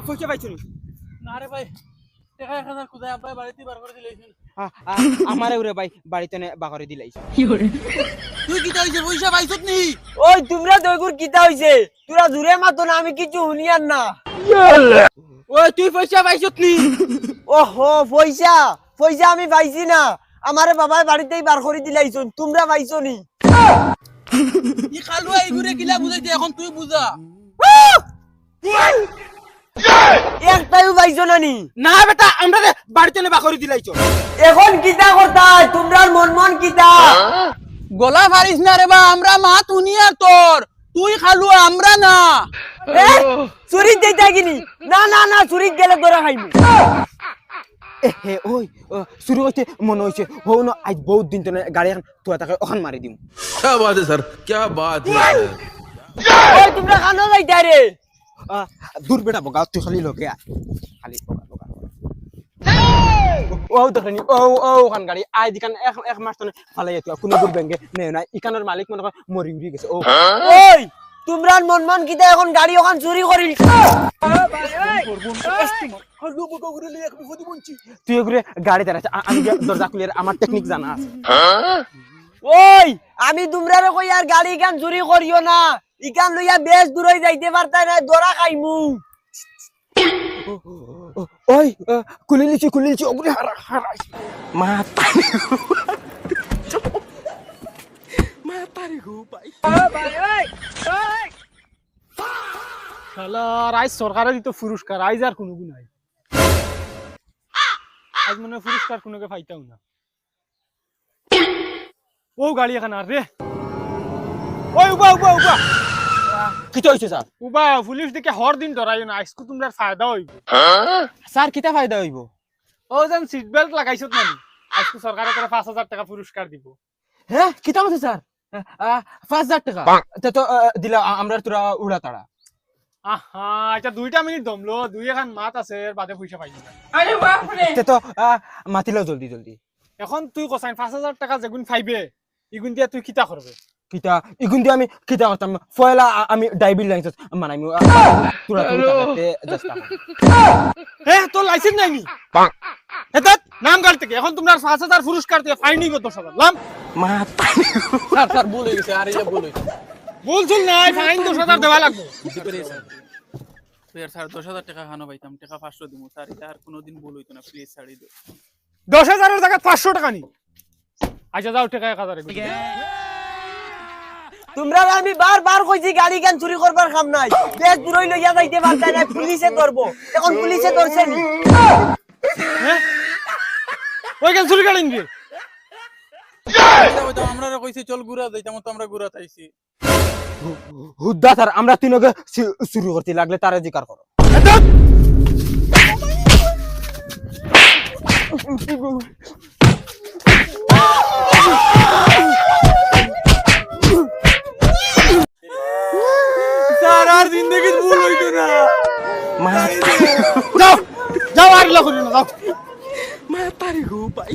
পয়সা পাইছো নি? না রে ভাই টাকা 1000 খুদাই আব্বাই বাড়িতে বার করে দিলেছেন। আমারে ওরে ভাই বাড়িতে বাকরে দিলাইছ। তুই কি তাইছে পয়সা পাইছত নি? ওই তোমরা দইগুর কিতা হইছে? তোরা জুরে মাতো না, আমি কিছু শুনিয়ার না। ওই তুই পয়সা পাইছত নি? ওহো পয়সা পয়সা আমি পাইছি না, আমারে বাবাই বাড়িতেই বার করে দিলাইছুন। তোমরা পাইছো নি? ই খালুয়া ইগুরে কিলা বুঝাইতে এখন তুই বুঝা। একটাইও পাইছো না নি? না বেটা আমরা বাড়িতে বাকরে দিলাইছ। এখন কিতা করতাই? তোমরার মন মন কিতা? গলা ফারিস না রে বা, আমরা মা তুনিয়ার তোর, তুই খালুয়া আমরা না। চুরি দেইতা কিনি? না না না, চুরি গেলে ধরা খাইমু। হে ওই শুরু হইছে মনে হইছে হো না আজ বহুত দিন তনে গাড়ি এখন তুই তাকে ওখান মারি দিম। क्या बात है सर, क्या बात है। ওই তোমরা কানো যাইতা রে? দূর বেটা বগা তুই খালি লোকে খালি বগা বগা ও দেখনি ও ও ওখান গাড়ি আই দিকান এক মাস তনে ফালাই তুই কোনো দূর ব্যাংকে নে না ইকানের মালিক মনে কর মরি উড়ি গেছে। ও ওই তোমরার মন মন কিতা এখন গাড়ি ওখান চুরি করিল? তুই এগুলো গাড়ি দাঁড়াচ্ছে আমি দরজা খুলে আমার টেকনিক জানা আছে। ওই আমি তোমরারে কই আর গাড়ি গান চুরি করিও না, ইকান লইয়া বেশ দূরে যাইতে পারতাই না, ধরা খাইমু। ওই খুলে লিছি ওগুলো হারাই মাতারি গো ভাই। শালা আজ সরকারে দিত পুরস্কার, আজ আর কোনো গুণ নাই। আজ মনে হয় পুরস্কার কোনোকে পাইতাম না। ও গাড়ি এখানে আর রে, ওই উবা উবা উবা কিটা হইছে স্যার? উবা, পুলিশ দিকে হর দিন ধরাইও না, আজকে তোমরা ফায়দা হইব। স্যার কিটা ফায়দা হইব? ও যেন সিট বেল্ট লাগাইছত নানি, আজকে সরকারে করে 5000 টাকা পুরস্কার দিব। হ্যাঁ কিটা বলছে স্যার? 5000 টাকা তো দিলা আমরা তোরা উড়া তাড়া। আহা, এটা 2টা মিনিট দমলো, দুই এখন মাত আছে, এর বাদে পয়সা পাইছি না। তো মাতিলাও জলদি জলদি। এখন তুই কসাইন 5000 টাকা যেগুন পাইবে ইগুন দিয়া তুই কিতা করবে? কিটা ইগুন দিয়ে আমি কিটা করতাম? ফয়লা আমি ডাইবিল লাইসেন্স মানাইমু তোরা তোরাতে দস্তা। হ্যাঁ তোর লাইসেন্স নাই নি? এত নাম কাট থেকে এখন তোমরা 5000 পুরস্কার দিয়ে ফাইন নিব 10000 লাম। মাতা স্যার স্যার ভুল হয়ে গেছে, আর এটা ভুল হইছে। ভুল চুল নাই, ফাইন 10000 দেওয়া লাগবে। স্যার 10,000 টাকা খানো পাইতাম, টাকা 500 দিমু স্যার, এটা আর কোনোদিন ভুল হইতো না, প্লিজ ছাড়ি দিও। 10000 এর জায়গায় 500 টাকা নি। আচ্ছা যাও, টাকা 1000 এ তোমরা আমি বারবার কইছি গাড়ি গান চুরি করবার কাম নাই, বেশ দূরে লইয়া যাইতে পারতাই না, পুলিশে ধরবো। এখন পুলিশে ধরছে নি? হ্যাঁ ওই গেল চুরি গাড়ি নি। আমরা কইছি চল গুড়া যাইতাম, তো আমরা গুড়া তাইছি। হুদ্দা স্যার আমরা তিনকে শুরু করতে লাগলে তারে জিকার করো। স্যার আর জিন্দেগি ভুল হইতো না। যাও যাও আর লাগো না, যাও। মাতারি গো ভাই।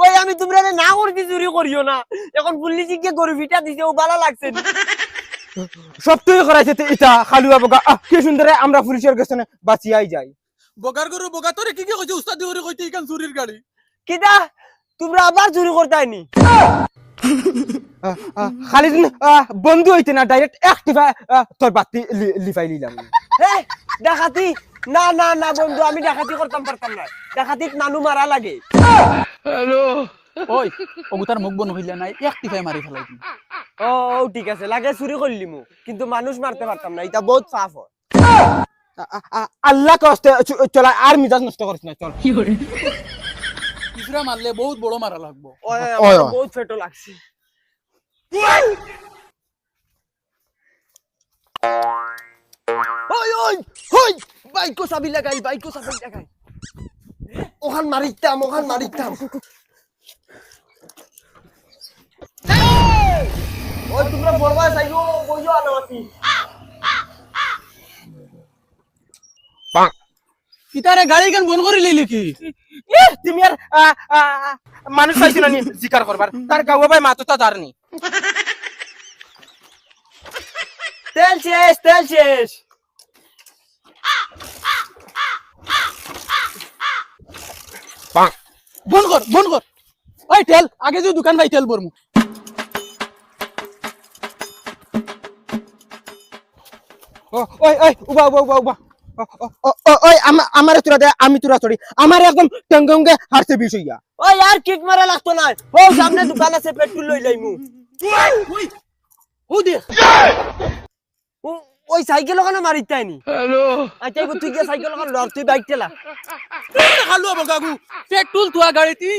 ওই আমি তোমরা না করছি চুরি করিও না, এখন পুলিশে গিয়ে গরু ফিটা দিছে, ও ভালো লাগছে না। সব তুই করাইছে এটা খালুয়া বগা কি সুন্দর আমরা পুলিশের কাছে বাঁচিয়াই যাই। বগার গরু বগা তোরে কি কি কইছে উস্তাদ দিওরে কইতে ইকান চুরির গাড়ি। কিটা তোমরা আবার চুরি করতাই নি? খালি বন্ধু হইতে না ডাইরেক্ট অ্যাক্টিভা তোর বাতি লিফাই লিলাম। হ্যাঁ ডাকাতি? না না না বন্ধু, আমি ডাকাতি করতাম পারতাম না, ডাকাতিত মানুষ মারা লাগে। ওই ওগুতার মুখ বন হইলা নাই, একটিফাই মারি ফেলাই তুমি। ও ঠিক আছে, লাগে চুরি করলিমু, কিন্তু মানুষ মারতে পারতাম না, এটা বহুত পাপ হয়। আল্লাহ কষ্ট চলা আর মিজাজ নষ্ট করিস না, চল। কিছুরা মারলে বহুত বড় মারা লাগবো। আমার বহুত ফেটো লাগছে। ওই ওই ওই বাইকো চাবি লাগাই, বাইকো চাবি লাগাই, ওখান মারিতাম, ওখান মারিতাম। ওই তোমরা বলবা চাইবো কইও আনামাতি। কিতারে গাড়ি কেন বন করে লইলি কি? তুমি আর মানুষ পাইছিল নি জিকার করবার? তার গাওয়া ভাই মাতো তা দারনি। তেল শেষ তেল শেষ বন্ধ কর ওই তেল আগে যে দোকান ভাই তেল বরমু ওই ওই উবা উবা উবা উবা ওই আমার তোরা দে আমি তোরা চড়ি আমার একদম টঙ্গঙ্গে হারছে বিষ হইয়া ওই আর কিক মারা লাগতো না ও সামনে দোকান আছে পেট্রোল লই লাইমু ও দে ওই সাইকেল ওখানে মারিতাই নি হ্যালো আচ্ছা তুই গিয়ে সাইকেল ওখানে লড় তুই বাইক চালা খালু বগাগু পেট্রোল তুয়া গাড়িতি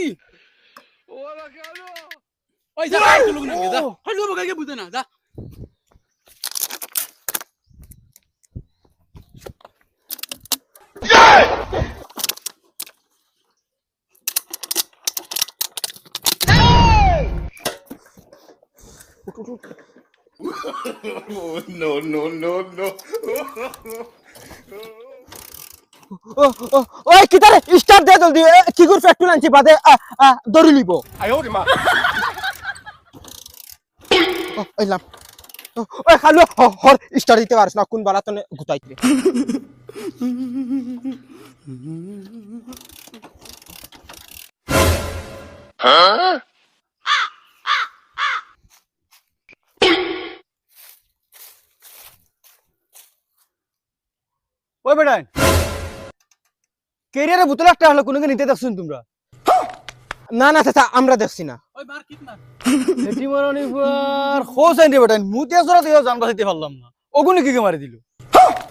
ওই যা পেট্রোল না যা খালু বগাগে বুঝে না যা ওই কিতারে স্টার্ট দে জলদি কি করে পেট্রোল আনছি বাদে দড়ি লিব ওই লাম ওই খালু হর স্টার্ট দিতে পারছ না কোন বালা তনে গুতাইতে ওই বেটাই কেরিয়ারে বোতল একটা হলো কোনো নিতে দেখছুন তোমরা না না চাচা আমরা দেখছি না ওই মার কিক মার এটি মারানি বার খোঁজ আইন বেটাই মুতে আসরা দিও জানবা দিতে পারলাম না ওগুনি কি মারি দিল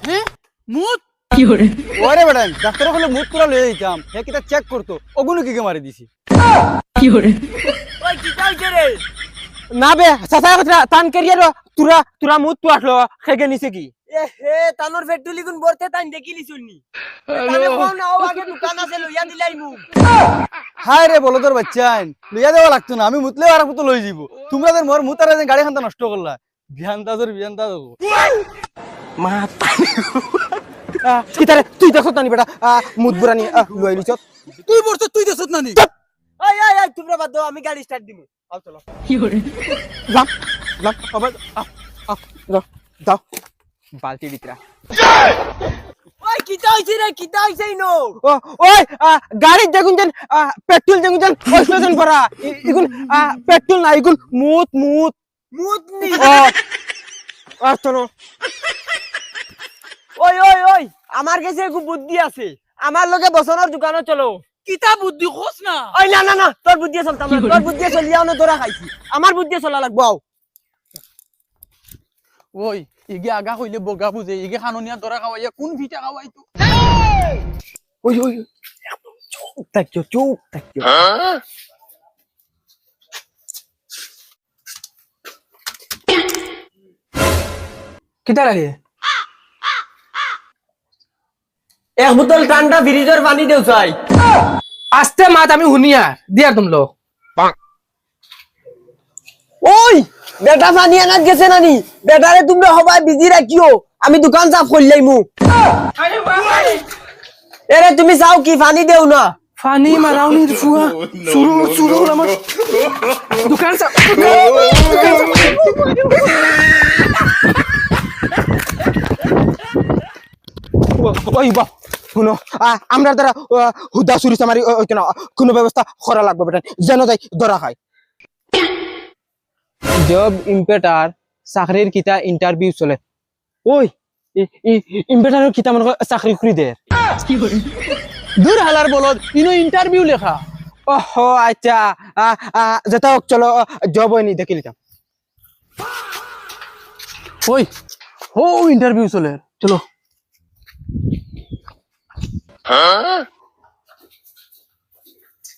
হ্যাঁ মুত ওরে বেটাই ডাক্তার হলে মুত তোরা লয়ে যাইতাম হে কিটা চেক করতো ওগুনি কি মারি দিছি ওই কি কইছে রে না বে চাচা কথা তান কেরিয়ার তুরা তুরা মুত তো আসলো খেগে নিছে কি এ হে তানোর পেট্রোল গুন বরতে তাই দেখিলি শুননি তানে কোন না ও আগে দোকান আছে লইয়া দিলাইমু হায় রে বলো তোর বাচ্চাইন লইয়া দেওয়া লাগতো না আমি মুতলে আর মতো লই যাব তোমরা যে মোর মুতারে গাড়ি খানটা নষ্ট করলা বিয়ানতা দেবো কিতারে তুই দেখছ না বেটা মুত বুরানি লই লিছ তুই বলছ তুই দেছত না নি ওই ওই ওই তোমরা বাদ দাও আমি গাড়ি স্টার্ট দিমু আও চলো লাম লাম আবার দাও বালতি দিকরা ওই কিতা হইছে রে কিতা হইছে নো ওই গাড়ি দেখুন যেন পেট্রোল দেখুন যেন অক্সিজেন ভরা ইগুন পেট্রোল না ইগুন মুত মুত মুতনি আর চলো ওই ওই ওই আমার কাছে খুব বুদ্ধি আছে আমার লগে বসনের দোকানে চলো কিতা বুদ্ধি খোস না ওই না না না তোর বুদ্ধি চলতাম না তোর বুদ্ধি চলিয়াও না ধরা খাইছি আমার বুদ্ধি চলা লাগবো আও ওই ইগে আগা কইলে বগা বুঝে ইগে খাননিয়া দরা খাওয়াইয়া কোন ভিটা খাওয়াইতো ওই ওই চুপ থাকছো কিতা লাগে এক বোতল ঠান্ডা ফ্রিজের পানি দেও চাই আস্তে মাত আমি হুনিয়া দিয়া তুমলো ওই বেটা পানি আনাত গেছে নানি বেটারে তোমরা সবাই বিজি রাখিও আমি দোকান সাফ করলাইমু এরে তুমি চাও কি পানি দেও না ফানি মারাউনি ফুয়া শুরু আমার দোকান সা ওই বা শুনো আমরা দ্বারা হুদা চুরি চামারি হইতো না কোনো ব্যবস্থা করা লাগবে বেটা যেন যাই ধরা খায় জব ইম্পেটার চাকরির কিতা ইন্টারভিউ চলে ওই ইম্পেটারের কিতা মনে চাকরি খুলি দে দূর হালার বলদ ইনো ইন্টারভিউ লেখা ওহ আচ্ছা যেটা হোক চলো জব হয়নি দেখে নিতাম ওই হো ইন্টারভিউ চলে চলো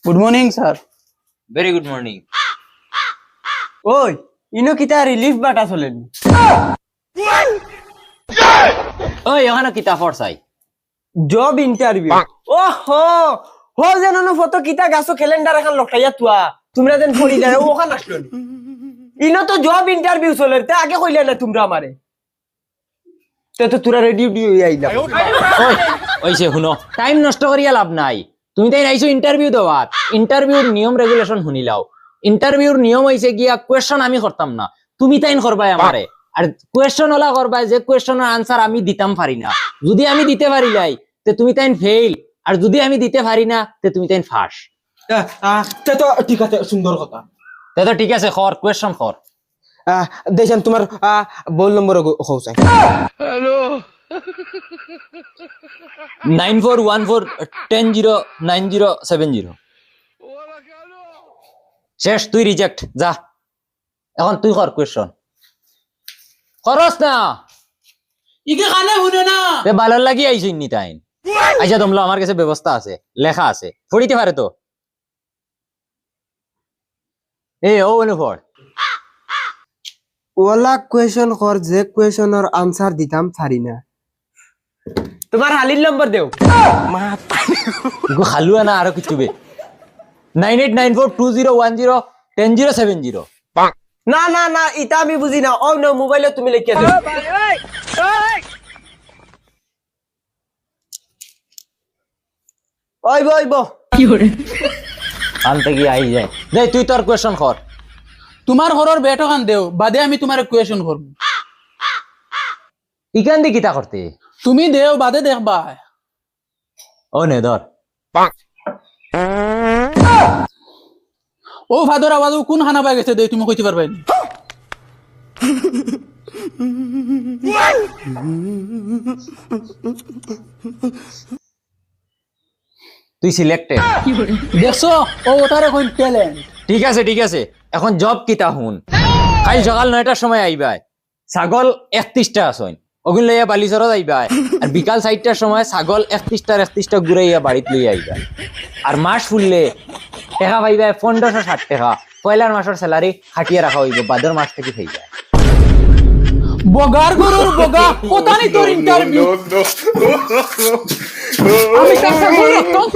good morning sir Very good morning. ওই ইনো কিতা রিলিফ বাটা চলেন ওই এখানে কিতা ফরসাই জব ইন্টারভিউ ওহো হো যেন না ফটো কিতা গাছো ক্যালেন্ডার এখন লটাইয়া তুয়া তোমরা যেন পড়ি যায় ওখান আসলো ইনো তো জব ইন্টারভিউ চলে তে আগে কইলে না তোমরা আমারে তে তো তোরা রেডি হই আইলা ওই ওইসে শুনো টাইম নষ্ট করিয়া লাভ নাই তুমি তাই আইছো ইন্টারভিউ দেওয়ার ইন্টারভিউর নিয়ম রেগুলেশন শুনিলাও ইন্টারভিউর নিয়ম হইছে গিয়া কোয়েশ্চন আমি করতাম না তুমি তাইন করবাই আমারে আর কোয়েশ্চন ওলা করবা যে কোয়েশ্চনের আনসার আমি দিতাম পারি না। যদি আমি দিতে পারি লাই তে তুমি তাইন ফেইল, আর যদি আমি দিতে পারি না তে তুমি তাইন ফাঁস। তো ঠিক আছে, সুন্দর কথা। তো ঠিক আছে, কর কোয়েশ্চন কর। দেখেন তোমার বল নম্বর হৌসাই 9414109070। শেষ, তুই রিজেক্ট, যা। এখন তুই কর কোয়েশ্চন। করস না ইকে কানে শুনে না তে বালার লাগি আইছই নি তাইন। আচ্ছা তোমরা, আমার কাছে ব্যবস্থা আছে, লেখা আছে, পড়িতে পারে তো। ও অনুভব ওলা কোয়েশন কর যে কোয়েশনের আনসার দিতাম পারি না। তোমার হালির নম্বর দেও। খালুয়া না আরো কিছু বে। 989420101070। না না না, ইটা আমি বুঝি না। ও না, মোবাইলে তুমি লিখিয়া দেও। ওই বইব আনতে গিয়ে আই যায়। দে তুই তোর কোয়েশ্চন কর। তোমার ঘরের বেটো খান দেও, বাদে আমি তোমার কোয়েশন করব। ইকান দি কিতা করতে? তুমি দেও, বাদে দেখবা। ও নে ধর। ও ভাদর আওয়াজ কোন খানা পাই গেছে দেই, তুমি কইতে পারবে না। তুই সিলেক্টেড। দেখছো, ও ওটার এখন ট্যালেন্ট। ঠিক আছে ঠিক আছে, এখন জব কিতা হুন। কাল সকাল 9টার সময় আইবাই, ছাগল 31টা আসইন, ওগুন লইয়া বালিচরত আইবাই। আর বিকাল 4টার সময় ছাগল 31টা ঘুরাইয়া বাড়িত লইয়া আইবাই। আর মাস ফুললে টাকা পাইবাই 1560 টাকা। পয়লার মাসের স্যালারি খাটিয়ে রাখা হইব, বাদর মাস থেকে হয়ে যায়। বগার গরুর বগা, কোথা নি তোর ইন্টারভিউ। আমি কাছে বল রাখতাম।